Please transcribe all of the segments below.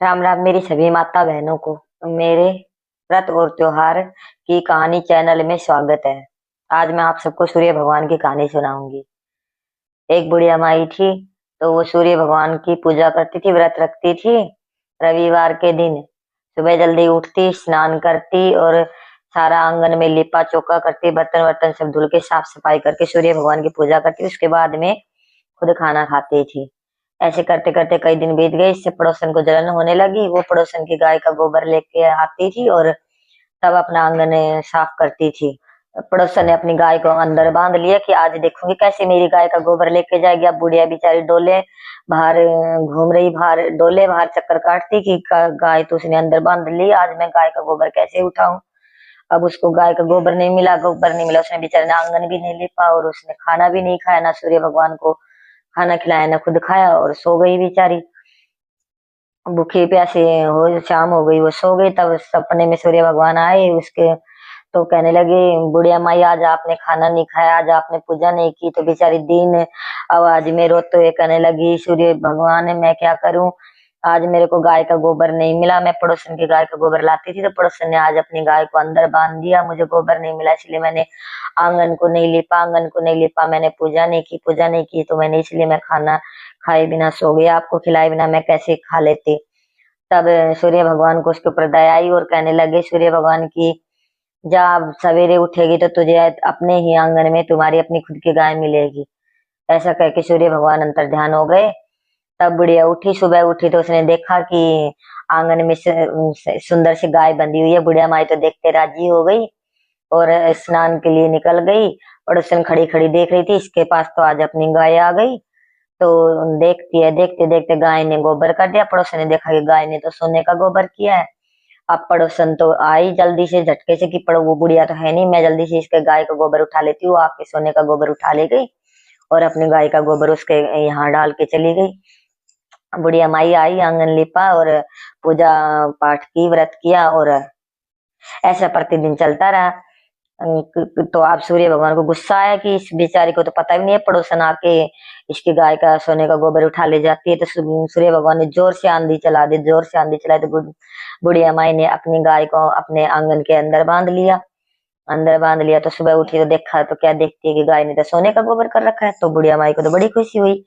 राम राम मेरी सभी माता बहनों को मेरे व्रत और त्योहार की कहानी चैनल में स्वागत है। आज मैं आप सबको सूर्य भगवान की कहानी सुनाऊंगी। एक बुढ़िया माई थी, तो वो सूर्य भगवान की पूजा करती थी, व्रत रखती थी। रविवार के दिन सुबह जल्दी उठती, स्नान करती और सारा आंगन में लिपा चौका करती, बर्तन वर्तन सब धुल के साफ सफाई करके सूर्य भगवान की पूजा करती। उसके बाद में खुद खाना खाती थी। ऐसे करते करते कई दिन बीत गए। इससे पड़ोसन को जलन होने लगी। वो पड़ोसन की गाय का गोबर लेके आती थी और तब अपना आंगन साफ करती थी। पड़ोसन ने अपनी गाय को अंदर बांध लिया कि आज देखूंगी कैसे मेरी गाय का गोबर लेके जाएगी। अब बुढ़िया बेचारी डोले बाहर घूम रही, बाहर डोले बाहर चक्कर काटती कि गाय तो उसने अंदर बांध ली, आज मैं गाय का गोबर कैसे उठाऊं। अब उसको गाय का गोबर नहीं मिला, गोबर नहीं मिला। उसने बेचारे ने आंगन भी नहीं लिपा और उसने खाना भी नहीं खाया, ना सूर्य भगवान को खाना खिलाया ना खुद खाया, और सो गई बेचारी। भूखे प्यासे हो शाम हो गई, वो सो गई। तब सपने में सूर्य भगवान आए उसके, तो कहने लगे, बुढ़िया माई आज आपने खाना नहीं खाया, आज आपने पूजा नहीं की। तो बेचारी दिन आवाज में रोते हुए कहने लगी, सूर्य भगवान मैं क्या करूं, आज मेरे को गाय का गोबर नहीं मिला। मैं पड़ोसन की गाय का गोबर लाती थी, तो पड़ोसन ने आज अपनी गाय को अंदर बांध दिया। मुझे गोबर नहीं मिला, इसलिए मैंने आंगन को नहीं लिपा, मैंने पूजा नहीं की, तो मैंने इसलिए मैं खाना खाए बिना सो गया। आपको खिलाए बिना मैं कैसे खा लेती। तब सूर्य भगवान को उसके ऊपर दया आई और कहने लगे सूर्य भगवान की, जब सवेरे उठेगी तो तुझे अपने ही आंगन में तुम्हारी अपनी खुद की गाय मिलेगी। ऐसा कह के सूर्य भगवान अंतर ध्यान हो गए। तब बुढ़िया उठी, सुबह उठी तो उसने देखा कि आंगन में सुंदर सी गाय बंधी हुई है। बुढ़िया माई तो देखते राजी हो गई और स्नान के लिए निकल गई। पड़ोसन खड़ी खड़ी देख रही थी, इसके पास तो आज अपनी गाय आ गई। तो देखती है, देखते देखते गाय ने गोबर कर दिया। पड़ोसन ने देखा कि गाय ने तो सोने का गोबर किया है। अब पड़ोसन तो आई जल्दी से झटके से कि पड़ो वो बुढ़िया तो है नहीं, मैं जल्दी से इसके गाय का गोबर उठा लेती हूँ। आपके सोने का गोबर उठा ले गई और अपनी गाय का गोबर उसके यहाँ डाल के चली गई। बुढ़िया माई आई, आंगन लिपा और पूजा पाठ की, व्रत किया, और ऐसा प्रतिदिन चलता रहा। तो आप सूर्य भगवान को गुस्सा आया कि इस बेचारी को तो पता भी नहीं है, पड़ोसन आके इसकी गाय का सोने का गोबर उठा ले जाती है। तो सूर्य भगवान ने जोर से आंधी चला दी, जोर से आंधी चलाई। तो बुढ़िया माई ने अपनी गाय को अपने आंगन के अंदर बांध लिया। अंदर बांध लिया तो सुबह उठी तो देखा, तो क्या देखती है कि गाय ने तो सोने का गोबर कर रखा है। तो बुढ़िया माई को तो बड़ी खुशी हुई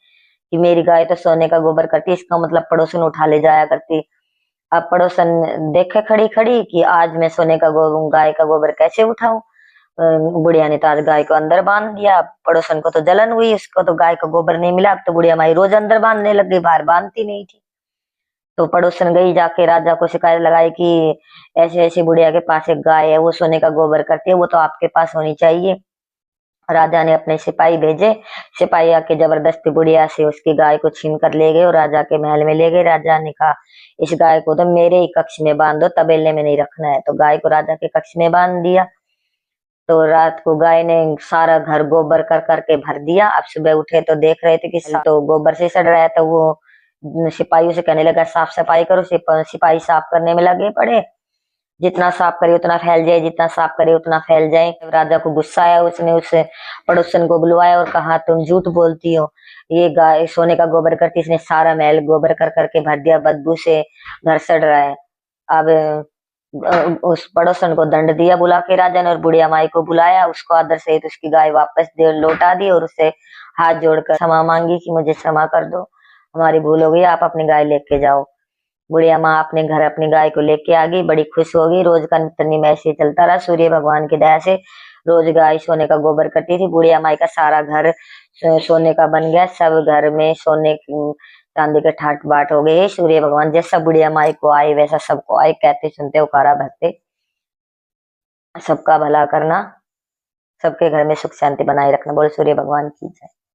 कि मेरी गाय तो सोने का गोबर करती, इसका मतलब पड़ोसन उठा ले जाया करती। अब पड़ोसन देखे खड़ी खड़ी कि आज मैं सोने का गाय का गोबर कैसे उठाऊं। बुढ़िया ने तो आज गाय को अंदर बांध दिया। पड़ोसन को तो जलन हुई, उसको तो गाय का गोबर नहीं मिला। अब तो बुढ़िया माई रोज अंदर बांधने लग गई, बाहर बांधती नहीं थी। तो पड़ोसन गई, जाके राजा को शिकायत लगाई कि ऐसे ऐसे बुढ़िया के पास एक गाय है, वो सोने का गोबर करती है, वो तो आपके पास होनी चाहिए। राजा ने अपने सिपाही भेजे। सिपाही आके जबरदस्ती बुढ़िया से उसकी गाय को छीन कर ले गए और राजा के महल में ले गए। राजा ने कहा, इस गाय को तो मेरे ही कक्ष में बांध दो, तबेले में नहीं रखना है। तो गाय को राजा के कक्ष में बांध दिया। तो रात को गाय ने सारा घर गोबर कर करके भर दिया। अब सुबह उठे तो देख रहे थे कि तो गोबर से सड़ रहा है। तो वो सिपाहियों से कहने लगा, साफ सफाई करो। सिपाही साफ करने में लगे पड़े। जितना साफ करे उतना फैल जाए, जितना साफ करे उतना फैल जाए। राजा को गुस्सा आया, उसने उस पड़ोसन को बुलवाया और कहा, तुम झूठ बोलती हो, ये गाय सोने का गोबर करती, इसने सारा महल गोबर कर करके भर दिया, बदबू से घर सड़ रहा है। अब उस पड़ोसन को दंड दिया बुला के राजा ने, और बुढ़िया माई को बुलाया, उसको आदर सहित उसकी गाय वापस दे लौटा दी और उससे हाथ जोड़कर क्षमा मांगी कि मुझे क्षमा कर दो, हमारी भूल हो गई, आप अपनी गाय लेके जाओ। बुढ़िया माँ अपने घर अपनी गाय को लेके आ गई, बड़ी खुश हो गई। रोज का नित्य ऐसे ही चलता रहा। सूर्य भगवान की दया से रोज गाय सोने का गोबर करती थी। बुढ़िया माई का सारा घर सोने का बन गया। सब घर में सोने की चांदी के ठाट बाट हो गए। सूर्य भगवान जैसा बुढ़िया माई को आए वैसा सबको आए, कहते सुनते उकारा भरते, सबका भला करना, सबके घर में सुख शांति बनाए रखना। बोल सूर्य भगवान की जय।